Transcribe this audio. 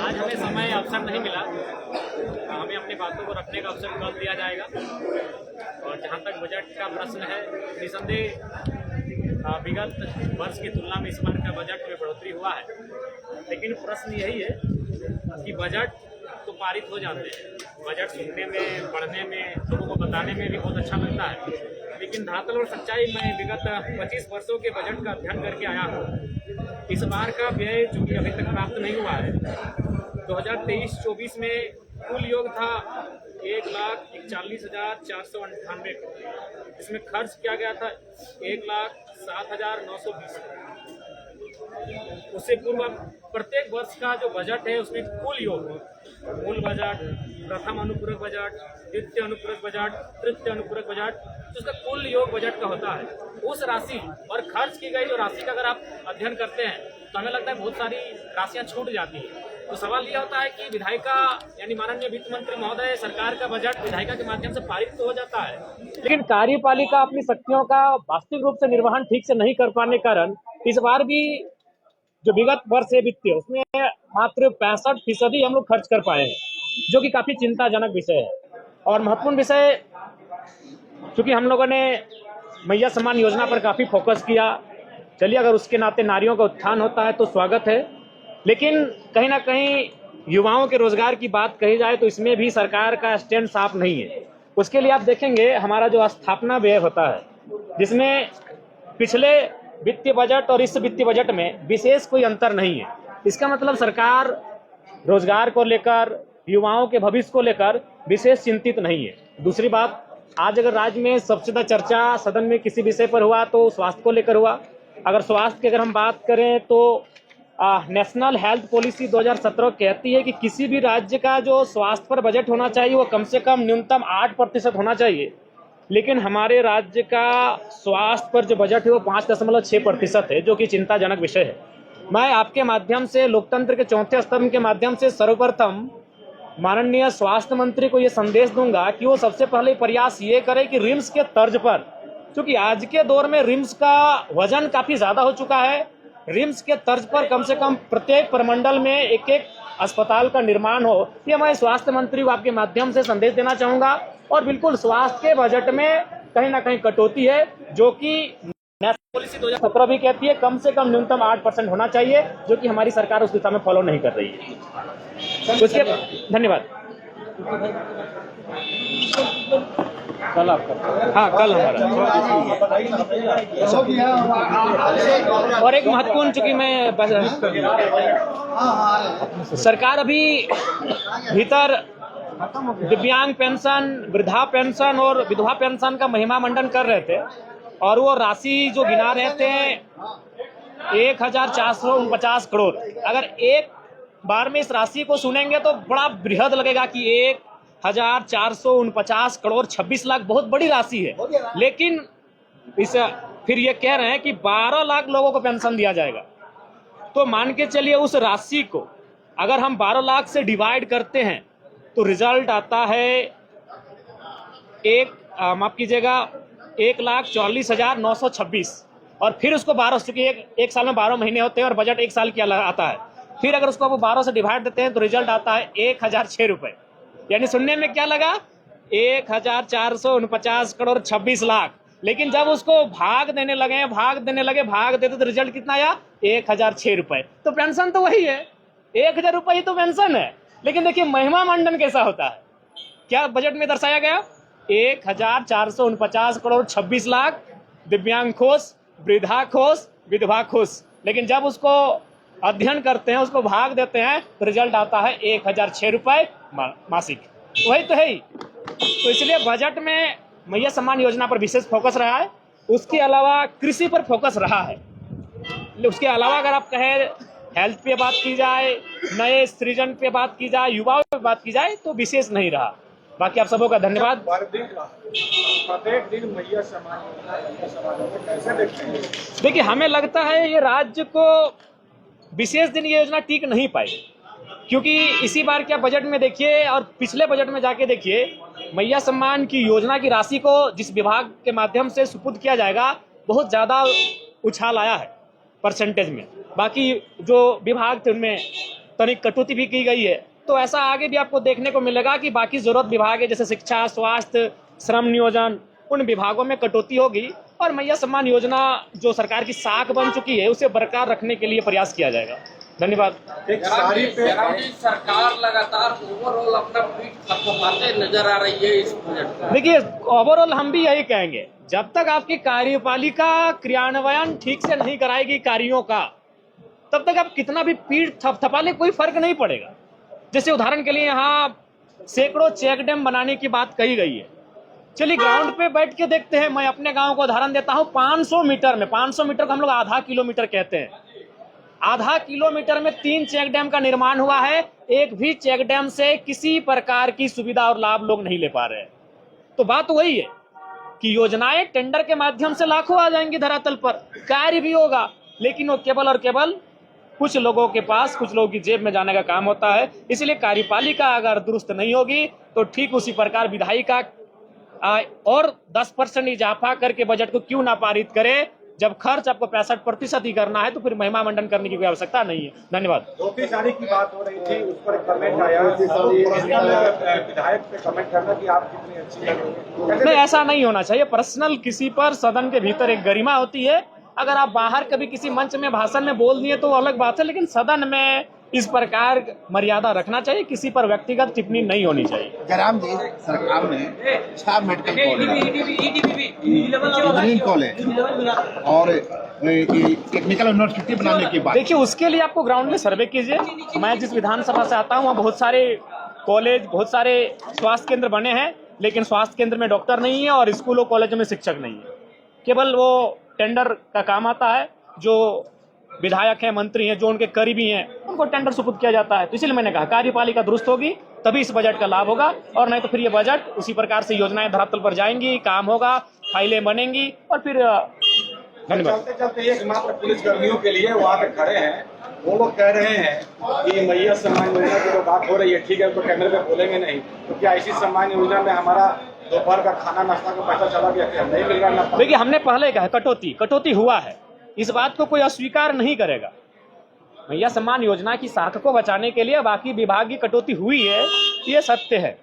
आज हमें समय अवसर नहीं मिला, हमें अपनी बातों को रखने का अवसर कल दिया जाएगा। और जहां तक बजट का प्रश्न है, निसंदेह विगत वर्ष की तुलना में इस बार का बजट में बढ़ोतरी हुआ है, लेकिन प्रश्न यही है कि बजट तो पारित हो जाते हैं, बजट सुनने में, पढ़ने में, लोगों को बताने में भी बहुत अच्छा लगता है, लेकिन धरातल और सच्चाई में विगत 25 वर्षों के बजट का अध्ययन करके आया हूँ। इस बार का व्यय जो कि अभी तक प्राप्त नहीं हुआ है, 2023-24 में कुल योग था 1,41,498 करोड़। इसमें खर्च किया गया था 1,07,920 करोड़। उससे पूर्व प्रत्येक वर्ष का जो बजट है उसमें कुल योग, मूल बजट, प्रथम अनुपूरक बजट, द्वितीय अनुपूरक बजट, तृतीय अनुपूरक बजट, तो उसका कुल योग बजट का होता है। उस राशि और खर्च की गई जो राशि का अगर आप अध्ययन करते हैं तो हमें लगता है बहुत सारी राशियां छूट जाती हैं। तो सवाल यह होता है कि विधायिका यानी माननीय वित्त मंत्री महोदय, सरकार का बजट विधायिका के माध्यम से पारित तो हो जाता है, लेकिन कार्यपालिका अपनी शक्तियों का वास्तविक रूप से निर्वहन ठीक से नहीं कर पाने के कारण इस बार भी जो विगत वर्ष है वित्तीय, उसमें मात्र 65% हम लोग खर्च कर पाए हैं, जो कि काफी चिंताजनक विषय है। और महत्वपूर्ण विषय, चूंकि हम लोगों ने मैया सम्मान योजना पर काफी फोकस किया, चलिए अगर उसके नाते नारियों का उत्थान होता है तो स्वागत है, लेकिन कहीं ना कहीं युवाओं के रोजगार की बात कही जाए तो इसमें भी सरकार का स्टैंड साफ नहीं है। उसके लिए आप देखेंगे हमारा जो स्थापना व्यय होता है, जिसमें पिछले वित्तीय बजट और इस वित्तीय बजट में विशेष कोई अंतर नहीं है। इसका मतलब सरकार रोजगार को लेकर, युवाओं के भविष्य को लेकर विशेष चिंतित नहीं है। दूसरी बात, आज अगर राज्य में सबसे ज्यादा चर्चा सदन में किसी विषय पर हुआ तो स्वास्थ्य को लेकर हुआ। अगर स्वास्थ्य की अगर हम बात करें तो नेशनल हेल्थ पॉलिसी 2017 कहती है कि किसी भी राज्य का जो स्वास्थ्य पर बजट होना चाहिए वो कम से कम न्यूनतम 8% होना चाहिए, लेकिन हमारे राज्य का स्वास्थ्य पर जो बजट है वो 5.6% है, जो कि चिंताजनक विषय है। मैं आपके माध्यम से, लोकतंत्र के चौथे स्तंभ के माध्यम से सर्वप्रथम माननीय स्वास्थ्य मंत्री को ये संदेश दूंगा कि वो सबसे पहले प्रयास ये करे कि रिम्स के तर्ज पर, क्योंकि आज के दौर में रिम्स का वजन काफी ज्यादा हो चुका है, रिम्स के तर्ज पर कम से कम प्रत्येक प्रमंडल में एक एक अस्पताल का निर्माण हो। ये मैं स्वास्थ्य मंत्री को आपके माध्यम से संदेश देना चाहूंगा। और बिल्कुल स्वास्थ्य के बजट में कहीं ना कहीं कटौती है, जो कि नेशनल पॉलिसी 2017 भी कहती है कम से कम न्यूनतम 8% होना चाहिए, जो कि हमारी सरकार उस दिशा में फॉलो नहीं कर रही है। उसके धन्यवाद। कल आपका, हाँ कल हमारा। और एक महत्वपूर्ण, चूंकि मैं सरकार अभी भीतर दिव्यांग पेंशन, वृद्धा पेंशन और विधवा पेंशन का महिमा मंडन कर रहे थे, और वो राशि जो गिना रहे थे 1,449 करोड़। अगर एक बार में इस राशि को सुनेंगे तो बड़ा बृहद लगेगा कि 1,449 करोड़ 26 लाख बहुत बड़ी राशि है, लेकिन इस फिर ये कह रहे हैं कि 12 लाख लोगों को पेंशन दिया जाएगा। तो मान के चलिए उस राशि को अगर हम 12 लाख से डिवाइड करते हैं तो रिजल्ट आता है माफ कीजिएगा 1,44,926, और फिर उसको 12, चूंकि एक साल में 12 महीने होते हैं और बजट एक साल की आता है, फिर अगर उसको 12 से डिवाइड देते हैं तो रिजल्ट आता है 1,006 रुपए। यानी सुनने में क्या लगा, 1,449 करोड़ 26 लाख, लेकिन जब उसको भाग देने भाग देते तो रिजल्ट कितना आया, 1,006 रुपए। तो पेंशन तो वही है, 1,000 रुपए ही तो पेंशन है, लेकिन देखिए महिमा मंडन कैसा होता है। क्या बजट में दर्शाया गया, 1,449 करोड़ 26 लाख दिव्यांग खुश, वृद्धा खुश, विधवा खुश, लेकिन जब उसको अध्ययन करते हैं, उसको भाग देते हैं तो रिजल्ट आता है 1,006 रुपए मासिक। वही तो है ही। तो इसलिए बजट में मैया सम्मान योजना पर विशेष फोकस रहा है, उसके अलावा कृषि पर फोकस रहा है। उसके अलावा अगर आप कहें हेल्थ पे बात की जाए, नए सृजन पे बात की जाए, युवाओं पे बात की जाए तो विशेष नहीं रहा। बाकी आप सबों का धन्यवाद। प्रत्येक दिन मैया सम्मान कैसे देखते हैं? देखिए हमें लगता है ये राज्य को विशेष दिन ये योजना टिक नहीं पाई, क्योंकि इसी बार क्या बजट में देखिए और पिछले बजट में जाके देखिए, मैया सम्मान की योजना की राशि को जिस विभाग के माध्यम से सुपुर्द किया जाएगा बहुत ज़्यादा उछाल आया है परसेंटेज में। बाकी जो विभाग थे उनमें तनिक कटौती भी की गई है। तो ऐसा आगे भी आपको देखने को मिलेगा कि बाकी जरूरत विभाग है जैसे शिक्षा, स्वास्थ्य, श्रम नियोजन, उन विभागों में कटौती होगी और मैया सम्मान योजना जो सरकार की साख बन चुकी है उसे बरकरार रखने के लिए प्रयास किया जाएगा। धन्यवाद। एक साड़ी पे सरकार लगातार ओवरऑल अपना पीठ थपथपाते नजर आ रही है इस बजट में। देखिए, ओवरऑल हम भी यही कहेंगे, जब तक आपकी कार्यपालिका क्रियान्वयन ठीक से नहीं कराएगी कार्यों का, तब तक आप कितना भी पीठ थपथपा ले कोई फर्क नहीं पड़ेगा। जैसे उदाहरण के लिए यहाँ सैकड़ों चेक डैम बनाने की बात कही गई है, चलिए ग्राउंड पे बैठ के देखते हैं। मैं अपने गांव को उदाहरण देता हूं, 500 मीटर में, 500 मीटर को हम लोग आधा किलोमीटर कहते हैं, आधा किलोमीटर में 3 चेक डैम का निर्माण हुआ है। एक भी चेक डैम से किसी प्रकार की सुविधा और लाभ लोग नहीं ले पा रहे हैं। तो बात वही है कि योजनाएं टेंडर के माध्यम से लाखों आ जाएंगी धरातल पर, कार्य भी होगा, लेकिन वो केवल और केवल कुछ लोगों के पास, कुछ लोगों की जेब में जाने का काम होता है। इसलिए कार्यपालिका अगर दुरुस्त नहीं होगी तो ठीक उसी प्रकार विधायिका और 10% इजाफा करके बजट को क्यों ना पारित करे। जब खर्च आपको 65% ही करना है तो फिर महिमा मंडन करने की कोई आवश्यकता नहीं है। धन्यवाद। धोती साड़ी की बात हो रही थी, उस पर कमेंट आया विधायक पे कमेंट करना कि आप कितनी अच्छी लग रही हैं। नहीं, ऐसा नहीं होना चाहिए। पर्सनल किसी पर सदन के भीतर एक गरिमा होती है। अगर आप बाहर कभी किसी मंच में भाषण में बोल दिए तो अलग बात है, लेकिन सदन में इस प्रकार मर्यादा रखना चाहिए, किसी पर व्यक्तिगत टिप्पणी नहीं होनी चाहिए। जयराम जी, सरकार ने 6 मेडिकल इंजीनियरिंग कॉलेज और टेक्निकल यूनिवर्सिटी बनाने की बात। देखिए, उसके लिए आपको ग्राउंड में सर्वे कीजिए। मैं जिस विधानसभा से आता हूँ वहाँ बहुत सारे कॉलेज, बहुत सारे स्वास्थ्य केंद्र बने हैं, लेकिन स्वास्थ्य केंद्र में डॉक्टर नहीं है और स्कूलों कॉलेजों में शिक्षक नहीं है। केवल वो टेंडर का काम आता है, जो विधायक हैं, मंत्री हैं, जो उनके करीबी हैं, उनको टेंडर सुपुर्द किया जाता है। तो इसलिए मैंने कहा कार्यपालिका दुरुस्त होगी तभी इस बजट का लाभ होगा, और नहीं तो फिर ये बजट उसी प्रकार से योजनाएं धरातल पर जाएंगी, काम होगा, फाइलें बनेंगी और फिर धन्यवाद। चलते चलते एक मात्र पुलिस कर्मियों के लिए वहाँ पे खड़े हैं, वो लोग कह रहे हैं कि मैया सम्मान योजना की जो बात हो रही है, ठीक है, तो कैमरे पे बोलेंगे नहीं, तो क्या इसी सम्मान योजना में हमारा दोपहर का खाना नाश्ता का पैसा चला गया, क्या नहीं मिल रहा? देखिए, हमने पहले कहा कटौती हुआ है, इस बात को कोई अस्वीकार नहीं करेगा। मैया सम्मान योजना की साख को बचाने के लिए बाकी विभाग की कटौती हुई है, ये सत्य है।